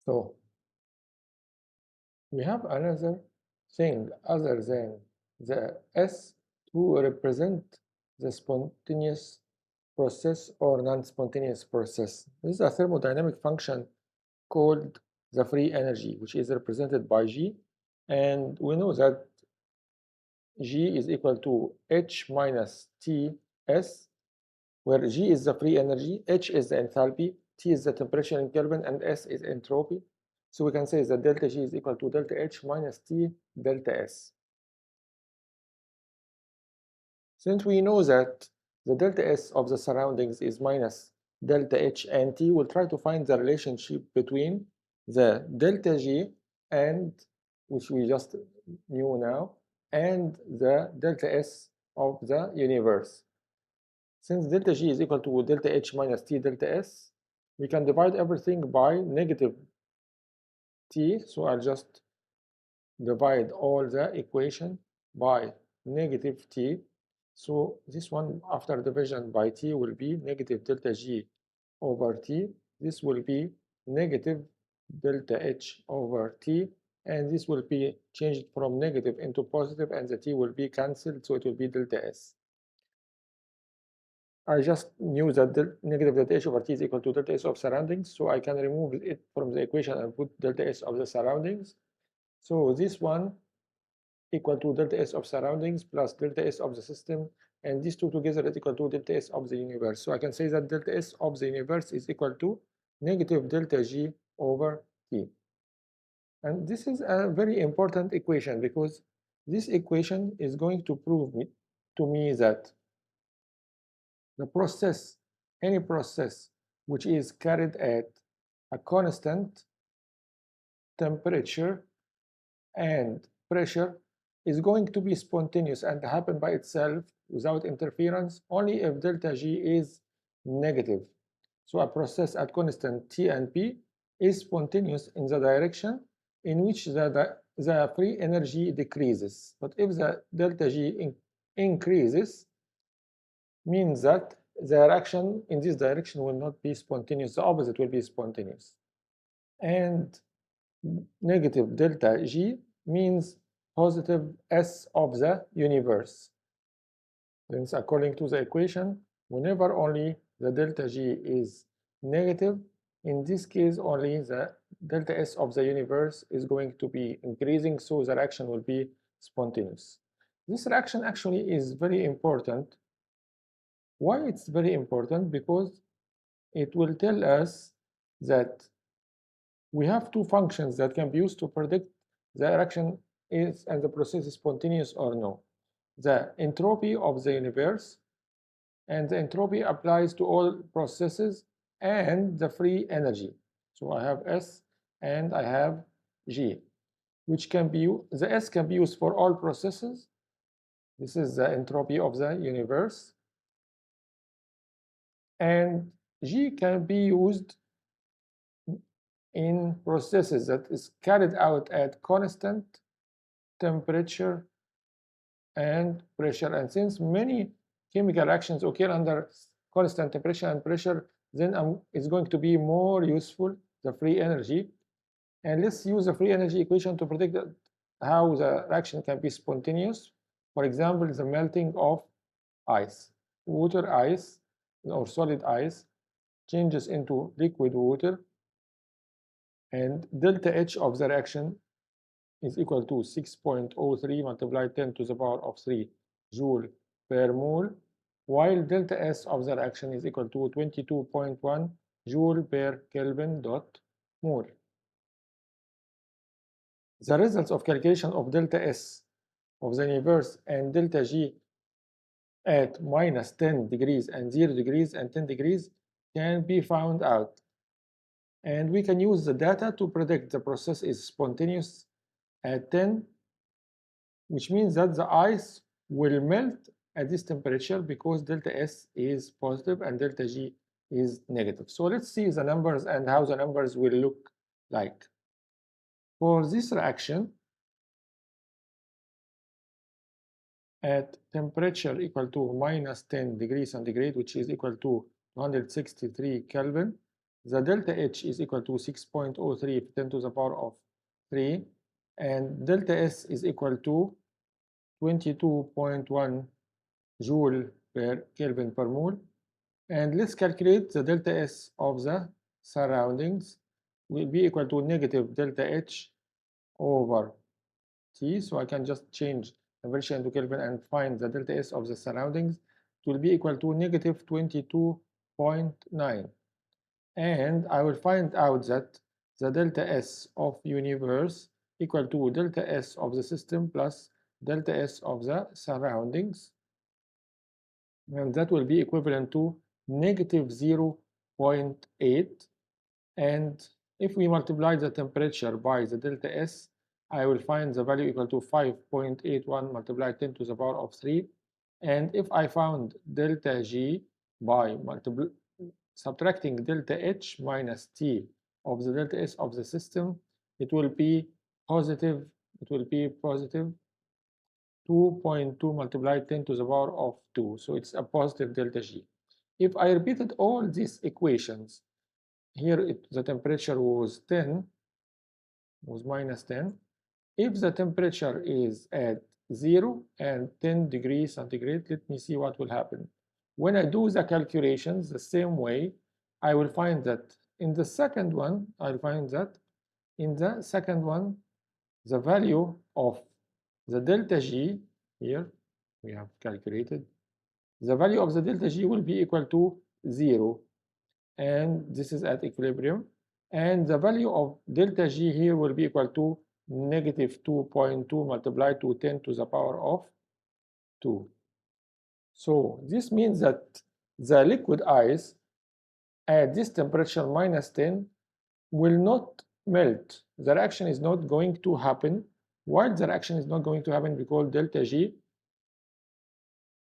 So we have another thing other than the S to represent the spontaneous process or non-spontaneous process. This is a thermodynamic function called the free energy, which is represented by G, and we know that G is equal to H minus Ts, where G is the free energy, H is the enthalpy, T is the temperature in Kelvin, and S is entropy. So we can say that delta G is equal to delta H minus T delta S. Since we know that the delta S of the surroundings is minus delta H and T, we'll try to find the relationship between the delta G and, which we just knew now, and the delta S of the universe. Since delta G is equal to delta H minus T delta S, we can divide everything by negative T, so I'll just divide all the equation by negative T. So this one after division by T will be negative delta G over T. This will be negative delta H over T, and this will be changed from negative into positive, and the T will be cancelled, so it will be delta S. I just knew that the negative delta H over T is equal to delta S of surroundings, so I can remove it from the equation and put delta S of the surroundings. So this one equal to delta S of surroundings plus delta S of the system, and these two together is equal to delta S of the universe. So I can say that delta S of the universe is equal to negative delta G over T. And this is a very important equation because this equation is going to prove to me that the process, any process which is carried at a constant temperature and pressure is going to be spontaneous and happen by itself without interference only if delta G is negative. So a process at constant T and P is spontaneous in the direction in which the free energy decreases. But if the delta G increases, means that the reaction in this direction will not be spontaneous, the opposite will be spontaneous. And negative delta G means positive S of the universe. Since according to the equation, whenever only the delta G is negative, in this case only the delta S of the universe is going to be increasing, so the reaction will be spontaneous. This reaction actually is very important. Why it's very important? Because it will tell us that we have two functions that can be used to predict the reaction is and the process is spontaneous or no. The entropy of the universe, and the entropy applies to all processes, and the free energy. So I have S and I have G, which can be, the S can be used for all processes. This is the entropy of the universe. And G can be used in processes that is carried out at constant temperature and pressure. And since many chemical reactions occur under constant temperature and pressure, then it's going to be more useful, the free energy. And let's use the free energy equation to predict how the reaction can be spontaneous. For example, the melting of ice. Water ice or solid ice changes into liquid water, and delta H of the reaction is equal to 6.03 multiplied 10 to the power of 3 joule per mole, while delta S of the reaction is equal to 22.1 joule per Kelvin dot mole. The results of calculation of delta S of the universe and delta G at minus 10 degrees and 0 degrees and 10 degrees can be found out. And we can use the data to predict the process is spontaneous at 10, which means that the ice will melt at this temperature because delta S is positive and delta G is negative. So let's see the numbers and how the numbers will look like. For this reaction, at temperature equal to minus 10 degrees centigrade, which is equal to 263 Kelvin, the delta H is equal to 6.03 10 to the power of 3, and delta S is equal to 22.1 joule per Kelvin per mole. And let's calculate the delta S of the surroundings will be equal to negative delta H over T. So I can just change conversion into Kelvin and find the delta S of the surroundings. It will be equal to negative 22.9. And I will find out that the delta S of universe equal to delta S of the system plus delta S of the surroundings. And that will be equivalent to negative 0.8. And if we multiply the temperature by the delta S, I will find the value equal to 5.81 multiplied 10 to the power of 3. And if I found delta G by subtracting delta H minus T of the delta S of the system, it will be positive 2.2 multiplied 10 to the power of 2. So it's a positive delta G. If I repeated all these equations, here the temperature was minus 10. If the temperature is at 0 and 10 degrees centigrade, let me see what will happen. When I do the calculations the same way, I will find that in the second one, the value of the delta G, here we have calculated, the value of the delta G will be equal to 0, and this is at equilibrium, and the value of delta G here will be equal to negative 2.2 multiplied to 10 to the power of 2. So this means that the liquid ice at this temperature minus 10 will not melt. The reaction is not going to happen. Why the reaction is not going to happen? Because delta G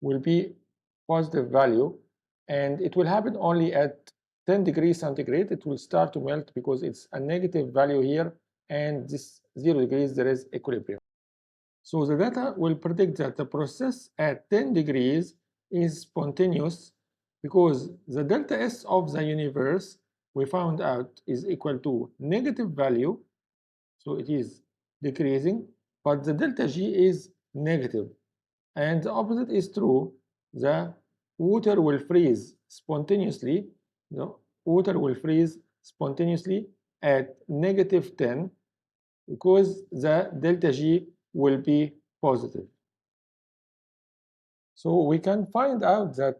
will be positive value, and it will happen only at 10 degrees centigrade. It will start to melt because it's a negative value here, and this 0 degrees there is equilibrium. So the data will predict that the process at 10 degrees is spontaneous because the delta S of the universe we found out is equal to negative value, so it is decreasing, but the delta G is negative. And the opposite is true. The water will freeze spontaneously. The water will freeze spontaneously at negative 10 because the delta G will be positive. So we can find out that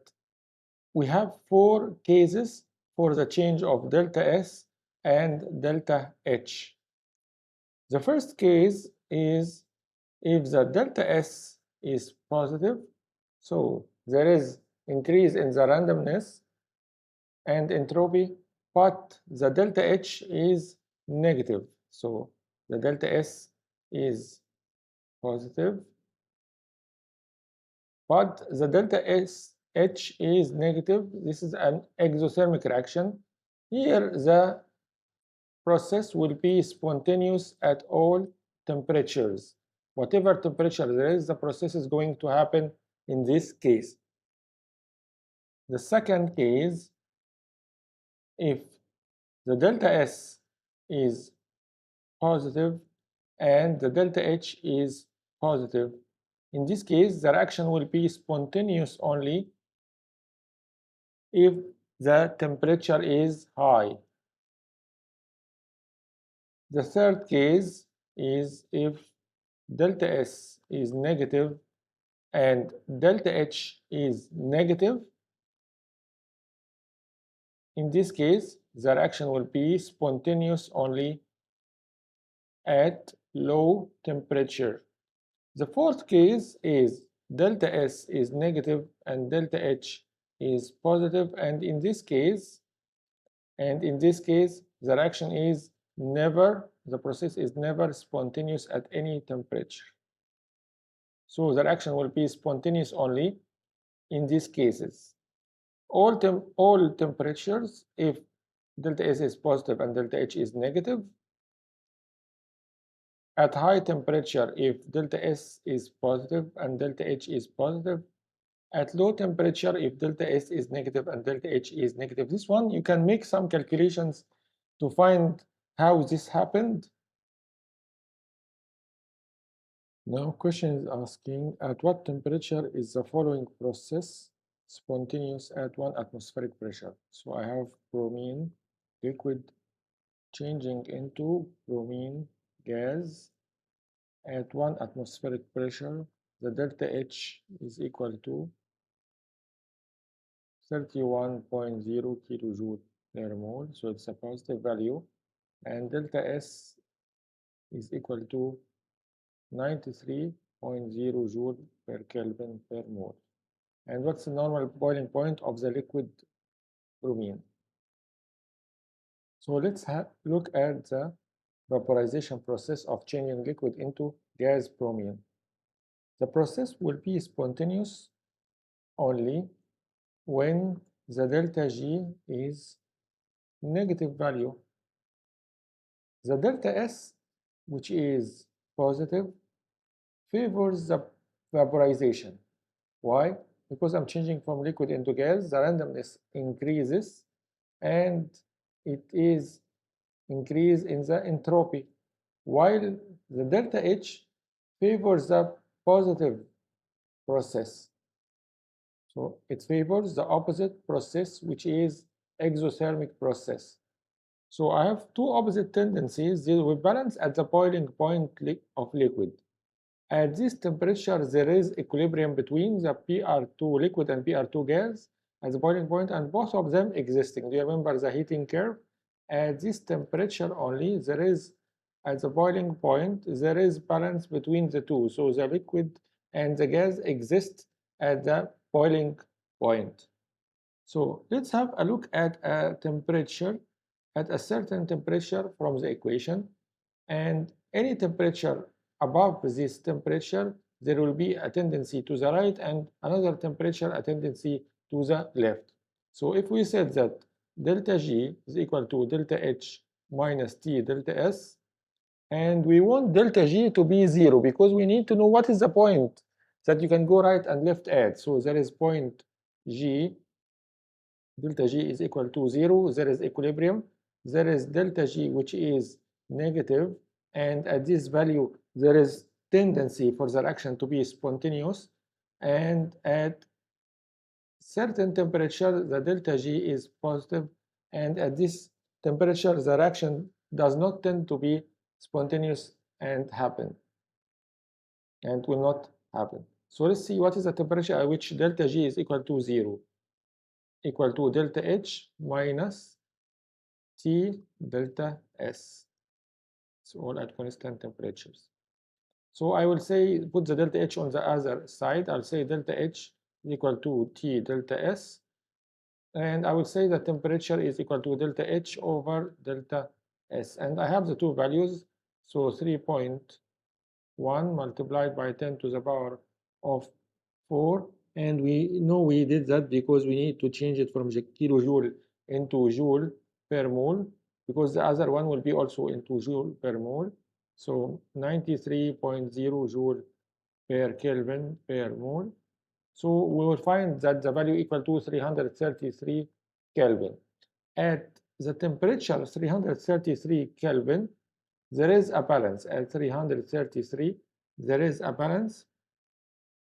we have 4 cases for the change of delta S and delta H. The first case is if the delta S is positive, so there is increase in the randomness and entropy, but the delta H is negative. So the delta S is positive, but the delta H is negative. This is an exothermic reaction. Here the process will be spontaneous at all temperatures. Whatever temperature there is, the process is going to happen in this case. The second case, if the delta S is positive and the delta H is positive, in this case, the reaction will be spontaneous only if the temperature is high. The third case is if delta S is negative and delta H is negative. In this case, the reaction will be spontaneous only at low temperature. The fourth case is delta S is negative and delta H is positive, and in this case, the reaction is the process is never spontaneous at any temperature. So the reaction will be spontaneous only in these cases. All temperatures, if delta S is positive and delta H is negative. At high temperature, if delta S is positive and delta H is positive. at low temperature if delta S is negative and delta H is negative. This one, you can make some calculations to find how this happened. Now, question is asking, at what temperature is the following process spontaneous at 1 atmospheric pressure? So I have bromine liquid changing into bromine gas at 1 atmospheric pressure. The delta H is equal to 31.0 kilojoule per mole, so it's a positive value, and delta S is equal to 93.0 joule per Kelvin per mole. And what's the normal boiling point of the liquid bromine? So let's look at the vaporization process of changing liquid into gas bromine. The process will be spontaneous only when the delta G is negative value. The delta S, which is positive, favors the vaporization. Why? Because I'm changing from liquid into gas, the randomness increases, and it is increase in the entropy, while the delta H favors the positive process. So it favors the opposite process, which is exothermic process. So I have two opposite tendencies. They will balance at the boiling point of liquid. At this temperature, there is equilibrium between the PR2 liquid and PR2 gas at the boiling point, and both of them existing. Do you remember the heating curve? At this temperature only, there is, at the boiling point, there is balance between the two. So the liquid and the gas exist at the boiling point. So let's have a look at a temperature at a certain temperature from the equation, and any temperature above this temperature, there will be a tendency to the right, and another temperature, a tendency to the left. So if we said that delta G is equal to delta H minus T delta S, and we want delta G to be 0 because we need to know what is the point that you can go right and left at. So there is point G, delta G is equal to 0, there is equilibrium, there is delta G which is negative, and at this value there is tendency for the reaction to be spontaneous, and at certain temperature the delta G is positive, and at this temperature the reaction does not tend to be spontaneous and will not happen. So let's see what is the temperature at which delta G is equal to 0, equal to delta H minus T delta S. It's all at constant temperatures. So I will say, put the delta H on the other side. I'll say delta H is equal to T delta S. And I will say the temperature is equal to delta H over delta S. And I have the two values. So 3.1 multiplied by 10 to the power of 4. And we know we did that because we need to change it from the kilojoule into joule per mole, because the other one will be also into joule per mole. So 93.0 joule per Kelvin per mole. So we will find that the value equal to 333 Kelvin. At the temperature 333 Kelvin, there is a balance. At 333, there is a balance.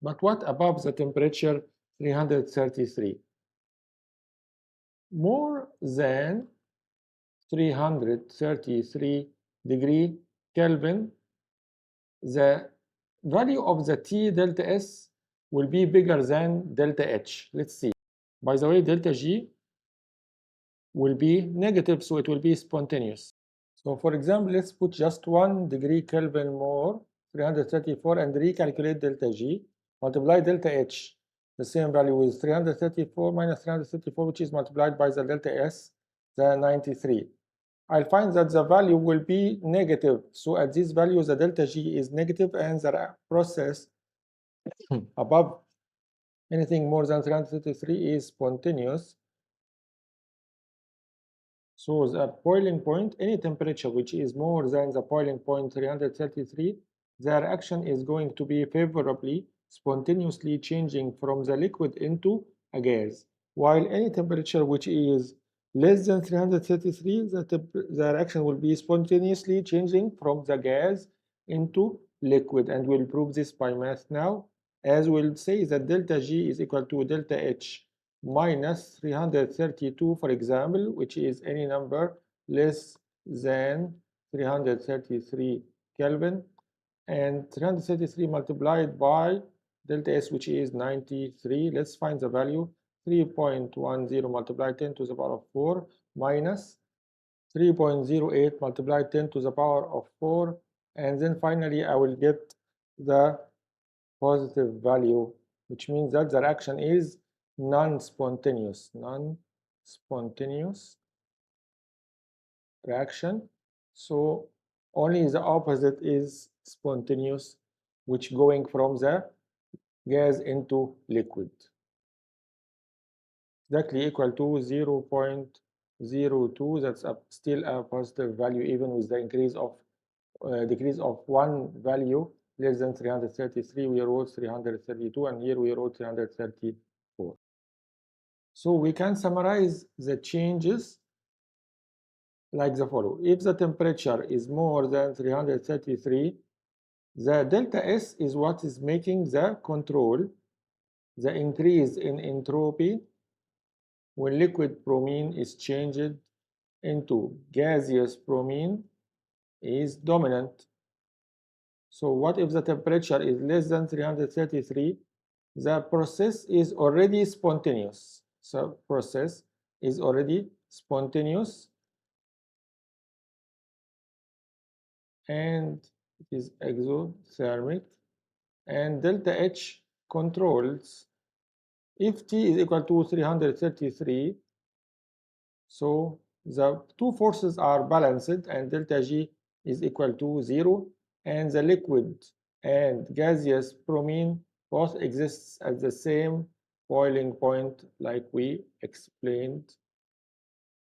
But what above the temperature 333? More than 333 degree Kelvin, the value of the T delta S will be bigger than delta H. Let's see. By the way, delta G will be negative, so it will be spontaneous. So for example, let's put just 1 degree Kelvin more, 334, and recalculate delta G. Multiply delta H. The same value is 334 minus 334, which is multiplied by the delta S, the 93. I'll find that the value will be negative. So at this value, the delta G is negative, and the process above anything more than 333 is spontaneous. So the boiling point, any temperature which is more than the boiling point 333, the reaction is going to be favorably spontaneously changing from the liquid into a gas, while any temperature which is less than 333, the reaction will be spontaneously changing from the gas into liquid, and we'll prove this by math now, as we'll say that delta G is equal to delta H minus 332, for example, which is any number less than 333 Kelvin, and 333 multiplied by delta S, which is 93. Let's find the value. 3.10 multiplied 10 to the power of 4 minus 3.08 multiplied 10 to the power of 4, and then finally I will get the positive value, which means that the reaction is non-spontaneous reaction. So only the opposite is spontaneous, which going from the gas into liquid. Exactly equal to 0.02. That's still a positive value, even with the increase of decrease of one value less than 333. We wrote 332, and here we wrote 334. So we can summarize the changes like the follow. If the temperature is more than 333, the delta S is what is making the control, the increase in entropy when liquid bromine is changed into gaseous bromine is dominant. So what if the temperature is less than 333? The process is already spontaneous. So process is already spontaneous, and it is exothermic, and delta H controls. If T is equal to 333, so the two forces are balanced, and delta G is equal to 0, and the liquid and gaseous bromine both exists at the same boiling point like we explained.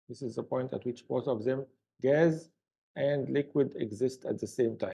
This is the point at which both of them, gas and liquid, exist at the same time.